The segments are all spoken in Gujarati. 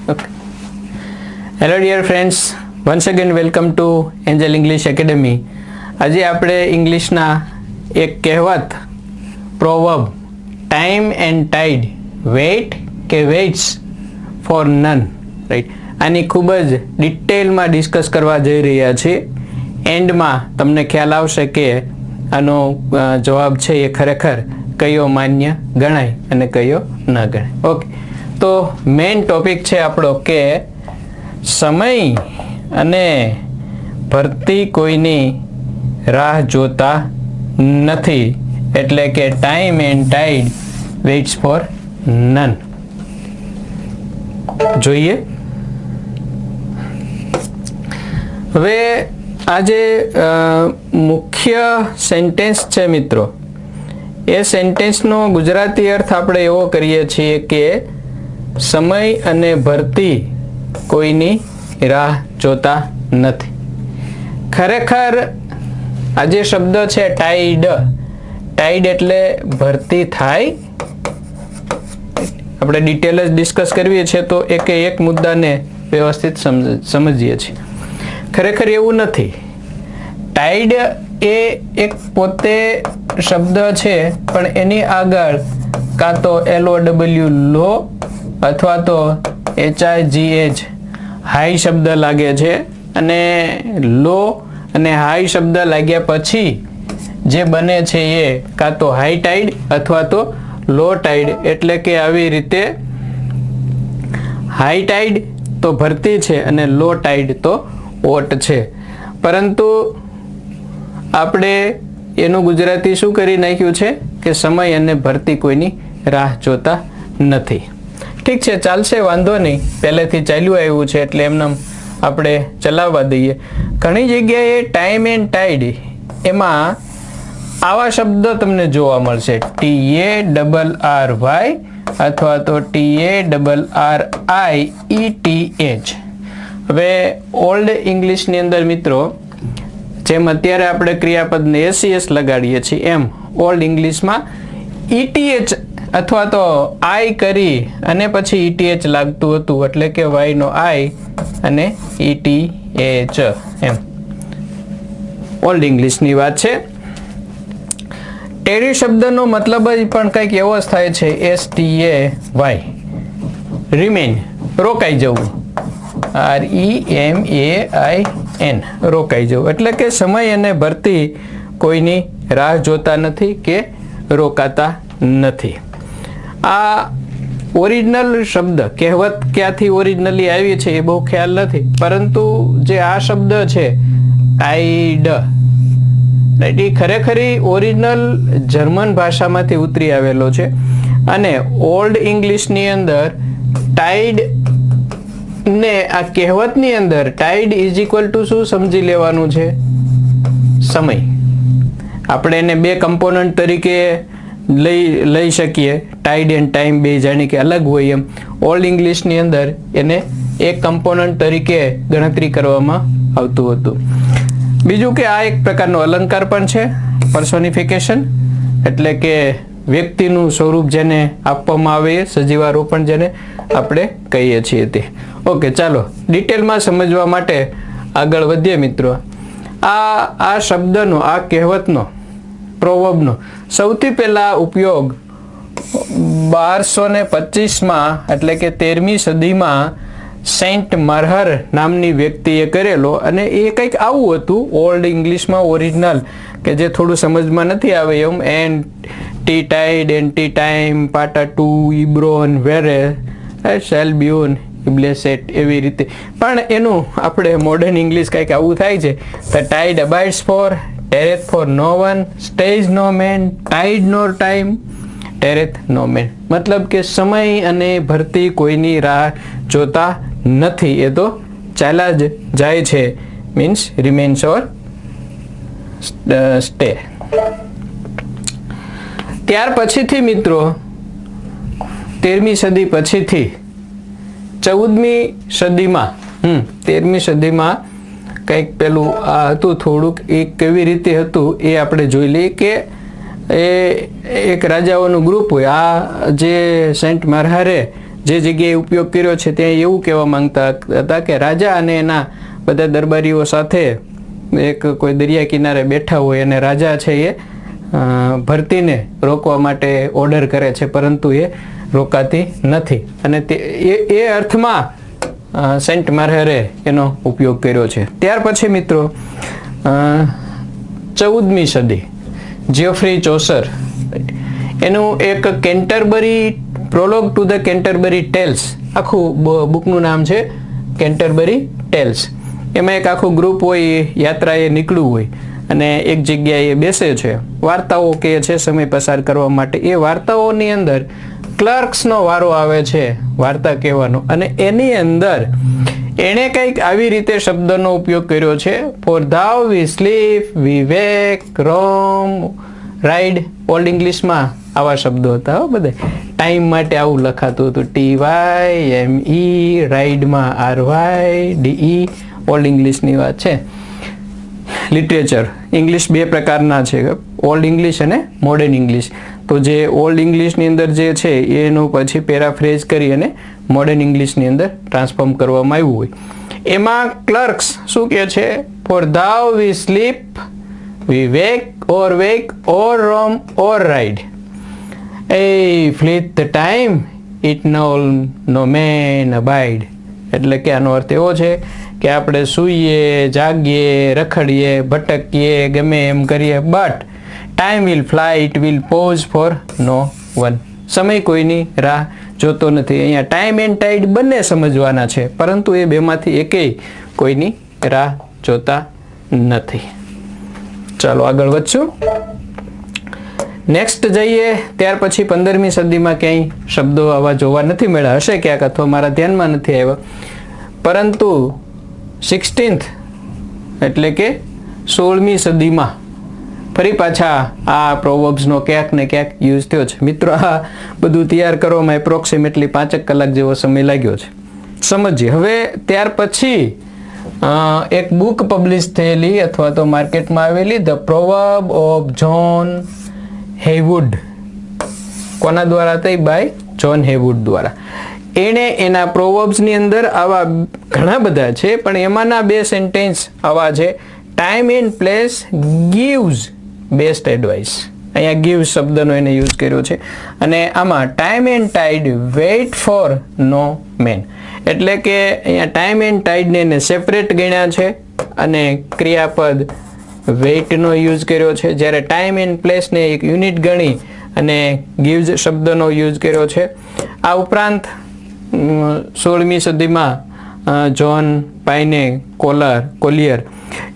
Okay. Hello dear friends, once again welcome to Angel English Academy. આજે આપણે ઇંગ્લિશના એક કહેવત proverb time and tide wait કે વેઇટ્સ ફોર નન રાઈટ આની ખૂબ જ ડિટેલમાં ડિસ્કસ કરવા જઈ રહ્યા છીએ. એન્ડમાં તમને ખ્યાલ આવશે કે આનો જવાબ છે એ ખરેખર કયો માન્ય ગણાય અને કયો ન ગણાય. ઓકે, તો મેઇન ટોપિક છે આપણો કે સમય અને ભરતી કોઈની રાહ જોતા નથી, એટલે કે time and tide waits for none. જોઈએ હવે આજે મુખ્ય સેન્ટેન્સ છે મિત્રો, એ સેન્ટેન્સનો ગુજરાતી અર્થ આપણે એવો કરીએ છીએ કે સમય અને ભરતી કોઈની રાહ જોતા નથી. ખરેખર આ જે શબ્દ છે ટાઈડ, ટાઈડ એટલે ભરતી થાય. આપણે ડિટેલ જ ડિસ્કસ કરીએ છીએ તો એકે એક મુદ્દાને વ્યવસ્થિત સમજીએ છીએ. ખરેખર એવું નથી. ટાઈડ એ એક પોતે શબ્દ છે, પણ એની આગળ કાં તો LOW લો અથવા તો HIGH હાઈ શબ્દ લાગે છે, અને લો અને હાઈ શબ્દ લાગ્યા પછી જે બને છે એ કાં તો હાઈ ટાઈડ અથવા તો લો ટાઈડ. એટલે કે આવી રીતે હાઈ ટાઈડ તો ભરતી છે અને લો ટાઈડ તો ઓટ છે. પરંતુ આપણે એનું ગુજરાતી શું કરી નાખ્યું છે કે સમય અને ભરતી કોઈની રાહ જોતા નથી. ઠીક છે, ચાલશે, વાંધો નહીં, પહેલેથી ચાલ્યું આવ્યું છે એટલે એમને આપણે ચલાવવા દઈએ. ઘણી જગ્યાએ ટાઈમ એન્ડ ટાઈડ એમાં આવા શબ્દ તમને જોવા મળશે, TARRY અથવા તો TARRIETH. હવે ઓલ્ડ ઇંગ્લિશની અંદર મિત્રો, જેમ અત્યારે આપણે ક્રિયાપદને SES લગાડીએ છીએ, એમ ઓલ્ડ ઇંગ્લિશમાં ETH અથવા તો આઈ કરી અને પછી ETH લાગતું હતું, એટલે કે વાયનો આઈ અને ETH એમ ઓલ્ડ ઇંગ્લિશની વાત છે. ટેરી શબ્દનો મતલબ જ પણ કંઈક એવો જ થાય છે, STAY, રિમેન, રોકાઈ જવું, REMAIN, રોકાઈ જવું. એટલે કે સમય અને ભરતી કોઈની રાહ જોતા નથી કે રોકાતા નથી. આ ઓરિજિનલ શબ્દ, કહેવત ક્યાંથી ઓરિજિનલી આવી છે એ બહુ ખ્યાલ નથી, પરંતુ જે આ શબ્દ છે ટાઈડ, એ ખરેખર ઓરિજિનલ જર્મન ભાષામાંથી ઉતરી આવેલો છે. અને ઓલ્ડ ઇંગ્લિશની અંદર ટાઈડ ને આ કહેવતની અંદર ટાઈડ ઇઝ ઇક્વલ ટુ શું સમજી લેવાનું છે? સમય. આપણે એને બે કમ્પોનન્ટ તરીકે લઈ શકીએ, ટાઈડ એન્ડ ટાઈમ બે જાણી કે અલગ હોય, એમ ઓલ્ડ ઇંગ્લિશની અંદર એને એક કમ્પોનન્ટ તરીકે ગણતરી કરવામાં આવતું હતું. બીજું કે આ એક પ્રકારનો અલંકાર પણ છે, પર્સોનિફિકેશન, એટલે કે વ્યક્તિનું સ્વરૂપ જેને આપવામાં આવે, સજીવારોપણ જેને આપણે કહીએ છીએ તે. ઓકે, ચાલો ડિટેલમાં સમજવા માટે આગળ વધીએ મિત્રો. આ શબ્દનો, આ કહેવતનો, પ્રોવર્બનો સૌથી પહેલા ઉપયોગ 1225માં એટલે કે 13મી સદીમાં સેન્ટ માર્હર નામની વ્યક્તિએ કરેલો. અને એ કંઈક આવું હતું ઓલ્ડ ઇંગ્લિશમાં ઓરિજિનલ, કે જે થોડું સમજમાં નથી આવે એમ, એન્ડ ટી ટાઈડ, એન્ડ ટી ટાઈમ, પાટા ટુ, ઇબ્રોન, વેરે, શેલ્બ્યુન, ઇબ્લેસેટ, એવી રીતે. પણ એનું આપણે મોડર્ન ઇંગ્લિશ કંઈક આવું થાય છે. The tide abides for, tarrieth for no one, stage no man, tide no time, tarrieth no man. મતલબ કે સમય અને ભરતી કોઈની રાહ જોતા નથી, એ તો ચાલ્યા જ જાય છે, મીન્સ રિમેન્સ ઓર સ્ટે. ત્યાર પછીથી મિત્રો 13મી સદી પછીથી 14મી સદીમાં 13મી સદીમાં કંઈક પેલું આ હતું થોડુંક, એ કેવી રીતે હતું એ આપણે જોઈ લઈએ. કે એ એક રાજાઓનું ગ્રુપ હોય, આ જે સેન્ટ માર્હારે જે જગ્યાએ ઉપયોગ કર્યો છે ત્યાં એવું કહેવા માંગતા હતા કે રાજા અને એના બધા દરબારીઓ સાથે એક કોઈ દરિયા કિનારે બેઠા હોય અને રાજા છે એ ભરતીને રોકવા માટે ઓર્ડર કરે છે, પરંતુ એ રોકાતી નથી. અને એ અર્થમાં સેન્ટ માર્હરે એનો ઉપયોગ કર્યો છે. ત્યાર પછી મિત્રો 14મી સદી જ્યોફ્રી ચોસર એનું એક કેન્ટરબરી પ્રોલોગ ટુ ધ કેન્ટરબરી ટેલ્સ, આખું બુકનું નામ છે કેન્ટરબરી ટેલ્સ. એમાં એક આખું ગ્રુપ હોય, યાત્રાએ નીકળ્યું હોય અને એક જગ્યાએ બેસે છે, વાર્તાઓ કહે છે સમય પસાર કરવા માટે. એ વાર્તાઓની અંદર ક્લર્ક્સનો વારો આવે છે વાર્તા કહેવાનો, અને એની અંદર એણે કંઈક આવી રીતે શબ્દનો ઉપયોગ કર્યો છે, for though we sleep, we wake, Rome, ride. Old ઇંગ્લિશમાં આવા શબ્દો હતા બધે. ટાઈમ માટે આવું લખાતું હતું, TYME, રાઈડમાં RYDE. ઓલ્ડ ઇંગ્લિશની વાત છે. લિટરેચર ઇંગ્લિશ બે પ્રકારના છે, ઓલ્ડ ઇંગ્લિશ અને મોડર્ન ઇંગ્લિશ. તો જે ઓલ્ડ ઇંગ્લિશની અંદર જે છે એનું પછી પેરાફ્રેઝ કરી અને મોડર્ન ઇંગ્લિશની અંદર ટ્રાન્સફોર્મ કરવામાં આવ્યું હોય. એમાં ક્લર્ક્સ શું કહે છે, for though we sleep, we wake or roam or ride, a fleet the time, it no man abide. એટલે કે આનો અર્થ એવો છે કે આપણે સૂઈએ, જાગીએ, રખડીએ, ભટકીએ, ગમે એમ કરીએ, but time will fly, it will pause for no one. સમય કોઈની રાહ જોતો નથી. અહીંયા ટાઈમ એન્ડ ટાઈડ બંને સમજવાના છે, પરંતુ એ બેમાંથી એકેય કોઈની રાહ જોતા નથી. ચાલો આગળ વધશું. નેક્સ્ટ જઈએ. ત્યાર પછી 15મી સદીમાં ક્યાંય શબ્દો આવા જોવા નથી મળ્યા, હશે ક્યાંક, અથવા મારા ધ્યાનમાં નથી આવ્યા. પરંતુ 16th એટલે કે 16મી સદીમાં ફરી પાછા આ પ્રોવર્બ્સનો ક્યાંક ને ક્યાંક યુઝ થયો છે. મિત્રો આ બધું તૈયાર કરવામાં એપ્રોક્સિમેટલી 5 કલાક જેવો સમય લાગ્યો છે. સમજીએ હવે. ત્યાર પછી એક બુક પબ્લિશ થયેલી અથવા તો માર્કેટમાં આવેલી, ધ પ્રોવર્બ ઓફ જોન હેવુડ. કોના દ્વારા થઈ? બાય જોન હેવુડ દ્વારા. એણે એના પ્રોવર્બ્સની અંદર આવા ઘણા બધા છે, પણ એમાંના 2 સેન્ટેન્સ આવા છે, time and place gives best advice. અહીંયા ગીવ્સ શબ્દનો એને યુઝ કર્યો છે. અને આમાં time and tide wait for no man. એટલે કે અહીંયા ટાઈમ એન્ડ ટાઈડને એને સેપરેટ ગણ્યા છે અને ક્રિયાપદ વેઇટનો યુઝ કર્યો છે, જ્યારે ટાઈમ એન્ડ પ્લેસને એક યુનિટ ગણી અને ગીવ્સ શબ્દનો યુઝ કર્યો છે. આ ઉપરાંત 16મી સદીમાં જોન પાઇને કોલિયર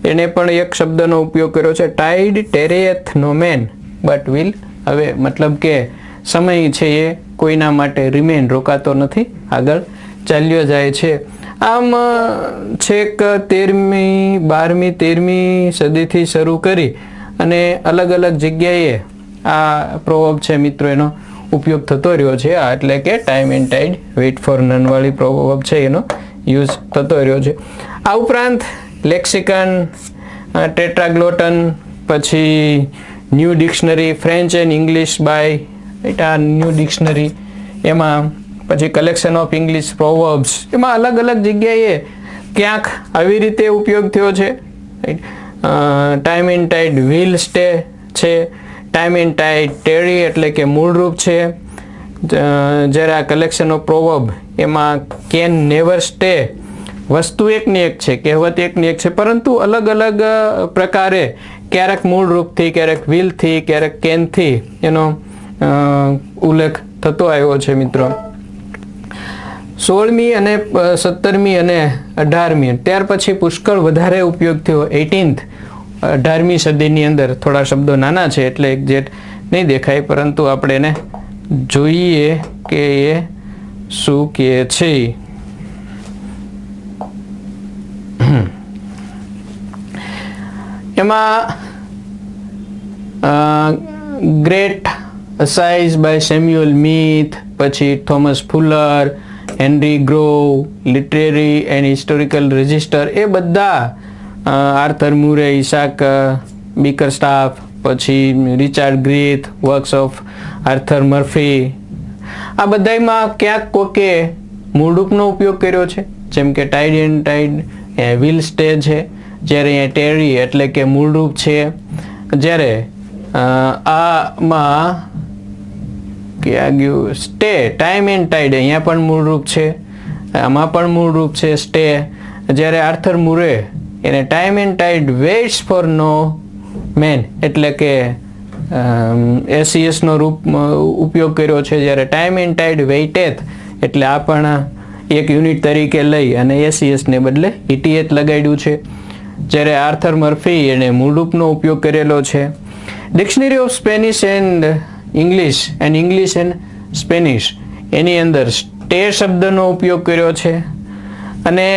એણે પણ એક શબ્દનો ઉપયોગ કર્યો છે, ટાઈડ ટેરેથ નો મેન બટ વિલ હવે. મતલબ કે સમય છે એ કોઈના માટે રિમેન રોકાતો નથી, આગળ ચાલ્યો જાય છે. આમ છેક 13મી 12મી 13મી સદીથી શરૂ કરી અને અલગ અલગ જગ્યાએ આ પ્રોવર્બ છે મિત્રો એનો ઉપયોગ થતો રહ્યો છે. આ એટલે કે time and tide wait four none વાળી પ્રોવર્બ છે એનો યુઝ થતો રહ્યો છે. આ ઉપરાંત લેક્સિકન, ટેટ્રાગ્લોટન, પછી new dictionary, French and English by આ ન્યૂ ડિક્શનરી, એમાં પછી કલેક્શન ઓફ ઇંગ્લિશ પ્રોવર્બ્સ, એમાં અલગ અલગ જગ્યાએ ક્યાંક આવી રીતે ઉપયોગ થયો છે. Time and tide will stay છે, ટાઈમ એન્ડ ટાઈડ ટેરી એટલે કે મૂળરૂપ છે. જ્યારે આ કલેક્શન ઓફ પ્રોવર્બ એમાં કેન નેવર સ્ટે, વસ્તુ એકની એક છે, કહેવત એકની એક છે, પરંતુ અલગ અલગ પ્રકારે ક્યારેક મૂળરૂપથી, ક્યારેક વિલથી, ક્યારેક કેનથી એનો ઉલ્લેખ થતો આવ્યો છે મિત્રો. 16મી અને 17મી અને 18મી, ત્યાર પછી પુષ્કળ વધારે ઉપયોગ થયો 18મી સદીની અંદર. થોડા શબ્દો નાના છે એટલે એક્ઝેક્ટ નહીં દેખાય, પરંતુ આપણે એને જોઈએ કે એ શું કહે છે. એમાં great assize by Samuel Smith, પછી Thomas Fuller, Henry Grove, literary and historical register, એ બધા આર્થર મુરે, ઇસાક બીકરસ્ટાફ, પછી Richard Grith, works of Arthur Murphy, આ બધામાં ક્યાંક કોકે મૂળરૂપનો ઉપયોગ કર્યો છે, જેમ કે ટાઈડ એન્ડ ટાઈડ વિલ સ્ટે છે, જ્યારે અહીંયા ટેરી એટલે કે મૂળરૂપ છે. જ્યારે આમાં ક્યાં ગયું સ્ટે, ટાઈમ એન્ડ ટાઈડ, અહીંયા પણ મૂળરૂપ છે, આમાં પણ મૂળરૂપ છે સ્ટે. જ્યારે આર્થર મુરે એને time and tide waits for no man એટલે કે SES નો ઉપયોગ કર્યો છે. જ્યારે ટાઈમ એન્ડ ટાઈડ વેઇટેથ એટલે આ પણ એક યુનિટ તરીકે લઈ અને SES ને બદલે ETH લગાડ્યું છે. જ્યારે આર્થર મર્ફી એને મૂળરૂપનો ઉપયોગ કરેલો છે. Dictionary of Spanish and English and Spanish એની અંદર સ્ટે શબ્દનો ઉપયોગ કર્યો છે. અને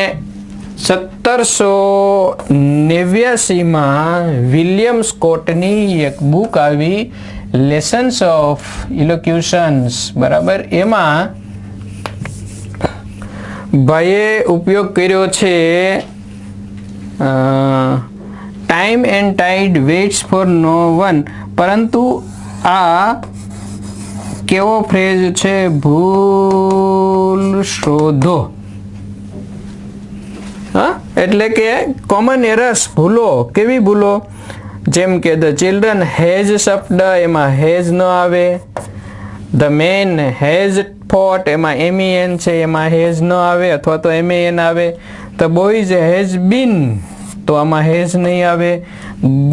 1789માં વિલિયમ સ્કોટની એક બુક આવી લેસન્સ ઓફ ઇલોક્યુશન્સ, બરાબર, એમાં ભાઈએ ઉપયોગ કર્યો છે time and tide waits for no one. પરંતુ આ કેવો ફ્રેઝ છે? ભૂલ શોધો. હા, એટલે કે કોમન એરર્સ, ભૂલો. કેવી ભૂલો? જેમ કે ધ ચિલ્ડ્રન હેઝ શબ્દ, એમાં હેઝ ન આવે. ધ મેન હેઝ ફોટ, એમાં MEN છે, એમાં હેઝ ન આવે અથવા તો MAN આવે. ધ બોયઝ હેઝ બીન, તો આમાં હેઝ નહીં આવે.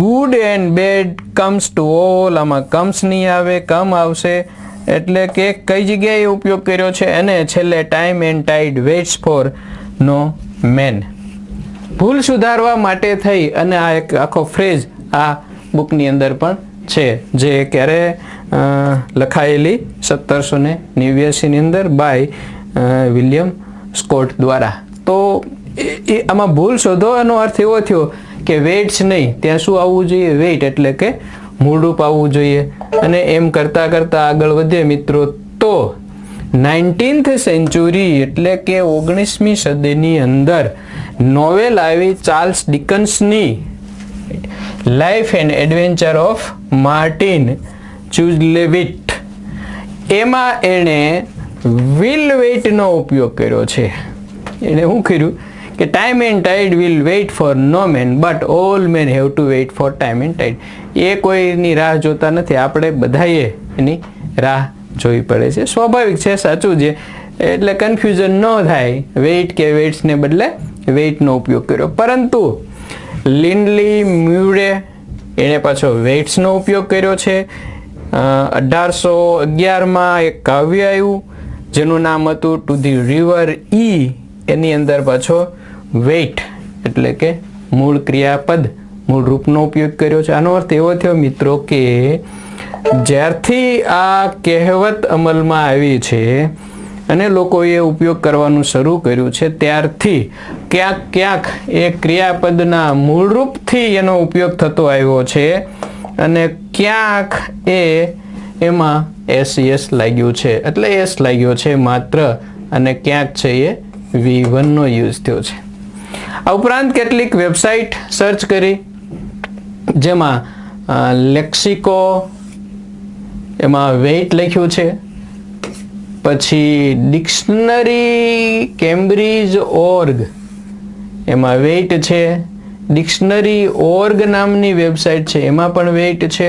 Good and bad comes to all, આમાં કમ્સ નહીં આવે, કમ આવશે. એટલે કે કઈ જગ્યાએ ઉપયોગ કર્યો છે? અને છેલ્લે time and tide waits for no man. ભૂલ સુધારવા માટે થઈ અને આ એક આખો ફ્રેઝ આ બુકની અંદર પણ છે, જે ક્યારે લખાયેલી 1789 ની અંદર બાય વિલિયમ સ્કોટ દ્વારા. તો એ આમાં ભૂલ શોધો એનો અર્થ એવો થયો કે વેઇટ્સ નહીં, ત્યાં શું આવવું જોઈએ? વેઇટ એટલે કે મૂળરૂપ આવવું જોઈએ. અને એમ કરતાં કરતાં આગળ વધે મિત્રો, તો 19th સેન્ચુરી એટલે કે 19મી સદીની અંદર નોવેલ આવી ચાર્લ્સ ડિકન્સની life and adventure of Martin Chuzzlewit. એમાં એણે વિલ વેઇટનો ઉપયોગ કર્યો છે. એણે શું કર્યું કે time and tide will wait for no man but all men have to wait for time and tide. એ કોઈની રાહ જોતા નથી, આપણે બધાએ એની રાહ જોવી પડે છે. સ્વાભાવિક છે, સાચું છે. એટલે કન્ફ્યુઝન ન થાય, વેઇટ કે વેઇટ્સને બદલે વેઇટનો ઉપયોગ કર્યો. પરંતુ લિન્ડલી મ્યુરે એણે પાછો વેઇટ્સનો ઉપયોગ કર્યો છે. 1811માં એક કાવ્ય આવ્યું જેનું નામ હતું ટુ ધી રિવર ઈ. એની અંદર પાછો વેઇટ એટલે કે મૂળ ક્રિયાપદ, મૂળ રૂપનો ઉપયોગ કર્યો છે. આનો અર્થ એવો થયો મિત્રો કે જ્યારથી આ કહેવત અમલમાં આવી છે અને લોકોએ ઉપયોગ કરવાનું શરૂ કર્યું છે, ત્યારથી ક્યાંક ક્યાંક એ ક્રિયાપદના મૂળરૂપથી એનો ઉપયોગ થતો આવ્યો છે અને ક્યાંક એમાં SES લાગ્યું છે, એટલે S લાગ્યો છે માત્ર, અને ક્યાંક છે એ V1 નો યુઝ થયો છે. આ ઉપરાંત કેટલીક વેબસાઇટ સર્ચ કરી, જેમાં લેક્સિકો, એમાં વેઇટ લખ્યું છે. પછી ડિક્શનરી કેમ્બ્રિજ ઓર્ગ, એમાં વેઇટ છે. ડિક્શનરી ઓર્ગ નામની વેબસાઇટ છે, એમાં પણ વેઇટ છે.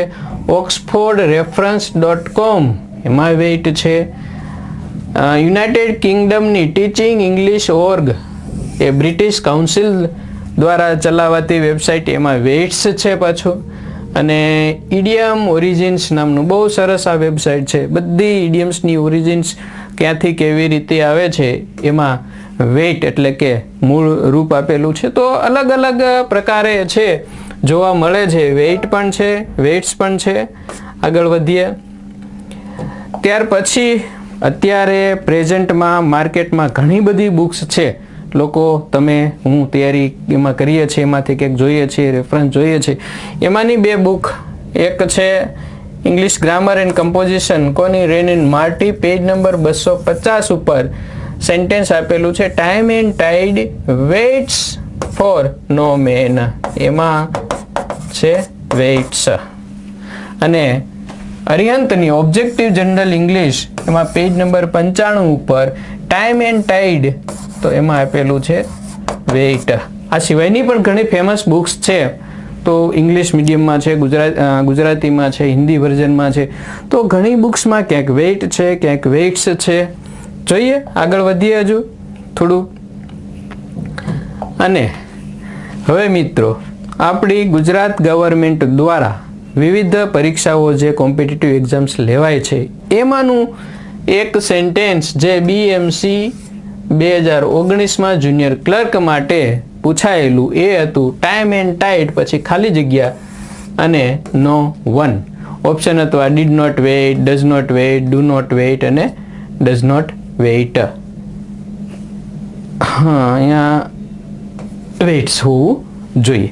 oxfordreference.com, એમાં વેઇટ છે. યુનાઇટેડ કિંગડમની ટીચિંગ ઇંગ્લિશ ઓર્ગ, એ બ્રિટિશ કાઉન્સિલ દ્વારા ચલાવાતી વેબસાઇટ, એમાં વેઇટ્સ છે પાછું. અને ઇડિયમ ઓરિજિન્સ નામનું બહુ સરસ આ વેબસાઇટ છે. બધી ઇડિયમ્સની ઓરિજિન્સ ક્યાંથી કેવી રીતે આવે છે એમાં વેઇટ એટલે કે મૂળ રૂપ આપેલું છે. તો અલગ અલગ પ્રકારે છે, જોવા મળે છે. વેઇટ પણ છે, વેઇટ્સ પણ છે. આગળ વધીએ. ત્યાર પછી અત્યારે પ્રેઝન્ટમાં માર્કેટમાં ઘણી બધી બુક્સ છે. લોકો, તમે, હું તૈયારી એમાં કરીએ છીએ, એમાંથી કંઈક જોઈએ છીએ, રેફરન્સ જોઈએ છે. એમાંની બે બુક, એક છે ઇંગ્લિશ ગ્રામર એન્ડ કમ્પોઝિશન, કોની? રેનિન માર્ટી. પેજ નંબર 250 ઉપર સેન્ટેન્સ આપેલું છે, time and tide waits for no man. એમાં છે વેઇટ્સ. અને અરિહંતની ઓબ્જેક્ટિવ જનરલ ઇંગ્લિશ એમાં પેજ નંબર 95 ઉપર ટાઈમ એન્ડ ટાઈડ તો એમાં આપેલું છે વેઇટ. આ સિવાયની પણ ઘણી ફેમસ બુક્સ છે, તો ઇંગ્લિશ મીડિયમમાં છે, ગુજરાતીમાં છે, હિન્દી વર્ઝનમાં છે, તો ઘણી બુક્સમાં ક્યાંક વેઇટ છે, ક્યાંક વેઇટ્સ છે. જોઈએ આગળ વધીએ હજુ થોડું. અને હવે મિત્રો આપણી ગુજરાત ગવર્મેન્ટ દ્વારા વિવિધ પરીક્ષાઓ જે કોમ્પિટિટિવ એક્ઝામ્સ લેવાય છે એમાંનું એક સેન્ટેન્સ જે BMC 2019માં જુનિયર ક્લર્ક માટે પૂછાયેલું એ હતું ટાઈમ એન્ડ ટાઈડ પછી ખાલી જગ્યા અને નો વન. ઓપ્શન હતો આ did not wait, does not wait, do not wait અને ડઝ નોટ વેઇટ. હા, અહીંયા વેઇટ્સ હોવું જોઈએ.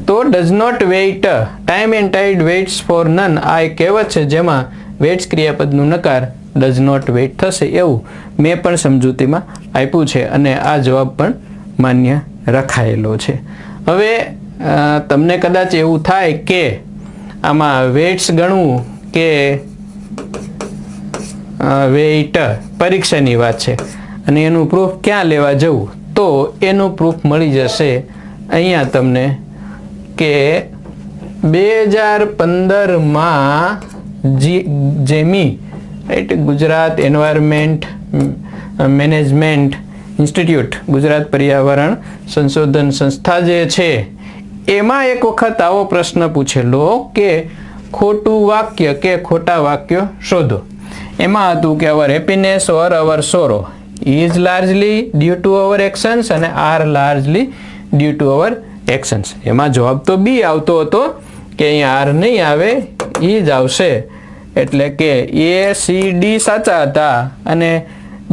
તો does not wait, time and tide waits for none, આ એક કહેવત છે જેમાં વેઇટ્સ ક્રિયાપદનું નકાર ડઝ નોટ વેઇટ થશે એવું મેં પણ સમજૂતીમાં આપ્યું છે અને આ જવાબ પણ માન્ય રખાયેલો છે. હવે તમને કદાચ એવું થાય કે આમાં વેઇટ્સ ગણવું કે વેઇટ પરીક્ષાની વાત છે અને એનું પ્રૂફ ક્યાં લેવા જવું, તો એનું પ્રૂફ મળી જશે અહીંયા તમને કે 2015માં Jamie Wright Gujarat environment management institute, Gujarat પર્યાવરણ સંશોધન સંસ્થા જે છે એમાં એક વખત આવો પ્રશ્ન પૂછેલો કે ખોટું વાક્ય કે ખોટા વાક્યો શોધો. એમાં હતું કે our happiness or our sorrow is largely due to our actions અને are largely due to our actions. એમાં જવાબ તો બી આવતો હતો કે અહીંયા આર નહીં આવે, ઈ જ આવશે. એટલે કે ACD સાચા હતા અને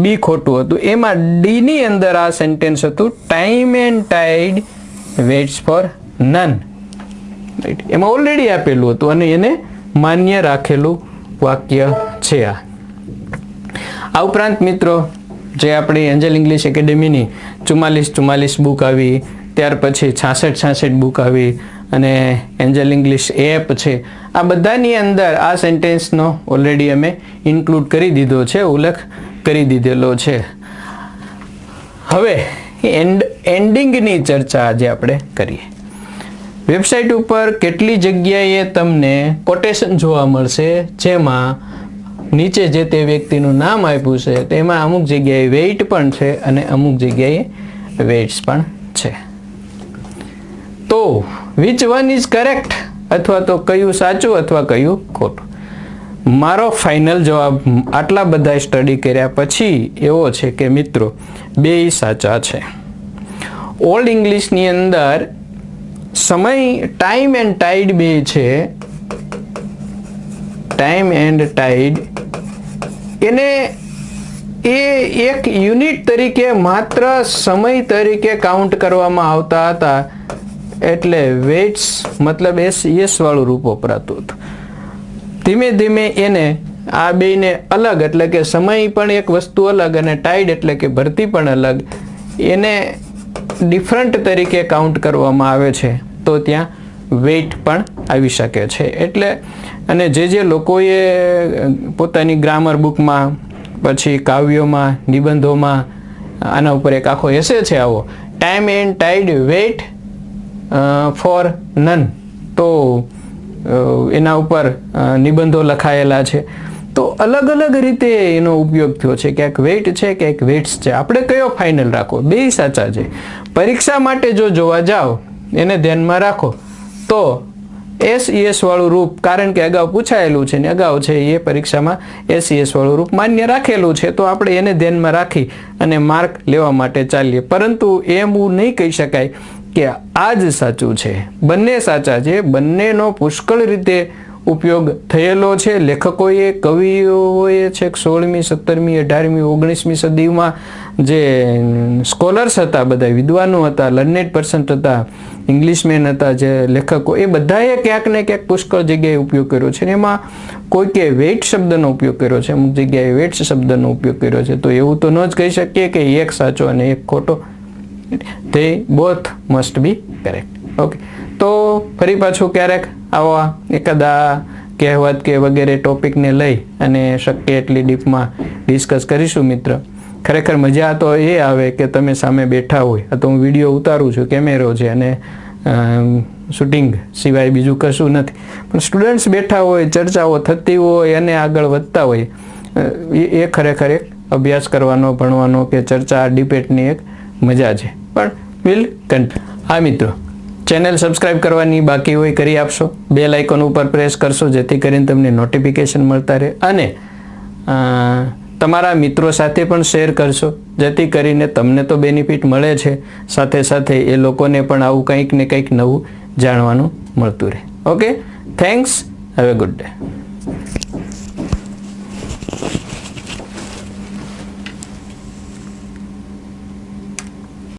બી ખોટું હતું. એમાં ડી ની અંદર આ સેન્ટેન્સ હતું time and tide waits for none. એમાં ઓલરેડી આપેલું હતું અને એને માન્ય રાખેલું વાક્ય છે. આ ઉપરાંત મિત્રો જે આપણી એન્જલ ઇંગ્લિશ એકેડેમીની 44 બુક આવી, ત્યાર પછી 66 બુક આવી અને એન્જલ ઇંગ્લિશ એપ છે, આ બધાની અંદર આ સેન્ટેન્સનો ઓલરેડી અમે ઇન્ક્લુડ કરી દીધો છે, ઉલ્લેખ કરી દીધેલો છે. હવે એન્ડિંગની ચર્ચા આજે આપણે કરીએ. વેબસાઇટ ઉપર કેટલી જગ્યાએ તમને કોટેશન જોવા મળશે જેમાં નીચે જે તે વ્યક્તિનું નામ આપ્યું છે તેમાં અમુક જગ્યાએ વેઇટ પણ છે અને અમુક જગ્યાએ વેઇટ્સ પણ છે. તો વિચ વન ઇઝ કરેક્ટ અથવા તો કયું સાચું અથવા કયું ખોટું? મારો ફાઇનલ જવાબ આટલા બધા સ્ટડી કર્યા પછી એવો છે કે મિત્રો બેય સાચા છે. ઓલ્ડ ઇંગ્લિશની અંદર સમય ટાઈમ એન્ડ ટાઈડ બે છે. ટાઈમ એન્ડ ટાઈડ એને એ એક યુનિટ તરીકે માત્ર સમય તરીકે કાઉન્ટ કરવામાં આવતા હતા, એટલે વેઇટ્સ મતલબ એસ વાળું રૂપ વપરાતું હતું. ધીમે ધીમે એને આ બેને અલગ, એટલે કે સમય પણ એક વસ્તુ અલગ અને ટાઈડ એટલે કે ભરતી પણ અલગ, એને ડિફરન્ટ તરીકે કાઉન્ટ કરવામાં આવે છે તો ત્યાં વેઇટ પણ આવી શકે છે. એટલે અને જે લોકોએ પોતાની ગ્રામર બુકમાં પછી કાવ્યોમાં નિબંધોમાં આના ઉપર એક આખો એસે છે આવો time and tide wait four none, તો એના ઉપર નિબંધો લખાયેલા છે. તો અલગ અલગ રીતે એનો ઉપયોગ થયો છે, ક્યાંક વેઇટ છે ક્યાંક વેઇટ્સ છે. આપણે કયો ફાઇનલ રાખો? બેય સાચા છે. પરીક્ષા માટે જો જોવા જાઓ એને ધ્યાનમાં રાખો તો SES વાળું રૂપ, કારણ કે અગાઉ પૂછાયેલું છે ને અગાઉ છે એ પરીક્ષામાં SES વાળું રૂપ માન્ય રાખેલું છે, તો આપણે એને ધ્યાનમાં રાખી અને માર્ક લેવા માટે ચાલીએ. પરંતુ એમ નહીં કહી શકાય કે આ જ સાચું છે. બંને સાચા છે, બંનેનો પુષ્કળ રીતે ઉપયોગ થયેલો છે. લેખકોએ, કવિઓએ છેક 16મી, 17મી, 18મી, 19મી સદીમાં જે સ્કોલર્સ હતા, બધા વિદ્વાનો હતા, લર્નેડ પર્સન હતા, ઇંગ્લિશમેન હતા, જે લેખકો, એ બધાએ ક્યાંક ને ક્યાંક પુષ્કળ જગ્યાએ ઉપયોગ કર્યો છે. એમાં કોઈકે વેઇટ શબ્દનો ઉપયોગ કર્યો છે, અમુક જગ્યાએ વેઇટ્સ શબ્દનો ઉપયોગ કર્યો છે. તો એવું તો ન જ કહી શકીએ કે એક સાચો અને એક ખોટો. they both must be correct. Okay, તો ફરી પાછું ક્યારેક આવા એકાદા કહેવત કે વગેરે ટોપિકને લઈ અને શક્ય એટલી ડીપમાં ડિસ્કસ કરીશું મિત્ર. ખરેખર મજા તો એ આવે કે તમે સામે બેઠા હોય, આ તો હું વિડીયો ઉતારું છું, કેમેરો છે અને શૂટિંગ સિવાય બીજું કશું નથી, પણ સ્ટુડન્ટ્સ બેઠા હોય, ચર્ચાઓ થતી હોય અને આગળ વધતા હોય, એ ખરેખર એક અભ્યાસ કરવાનો, ભણવાનો કે ચર્ચા ડિબેટની એક મજા છે. પણ વિલ કન્ટિન્યુ. હા મિત્રો, ચેનલ સબસ્ક્રાઈબ કરવાની બાકી હોય કરી આપશો, બેલ આઇકોન ઉપર પ્રેસ કરશો જેથી કરીને તમને નોટિફિકેશન મળતા રહે, અને તમારા મિત્રો સાથે પણ શેર કરશો જેથી કરીને તમને તો બેનિફિટ મળે છે, સાથે સાથે એ લોકોને પણ આવું કંઈક ને કંઈક નવું જાણવાનું મળતું રહે. Okay, thanks, have a good day.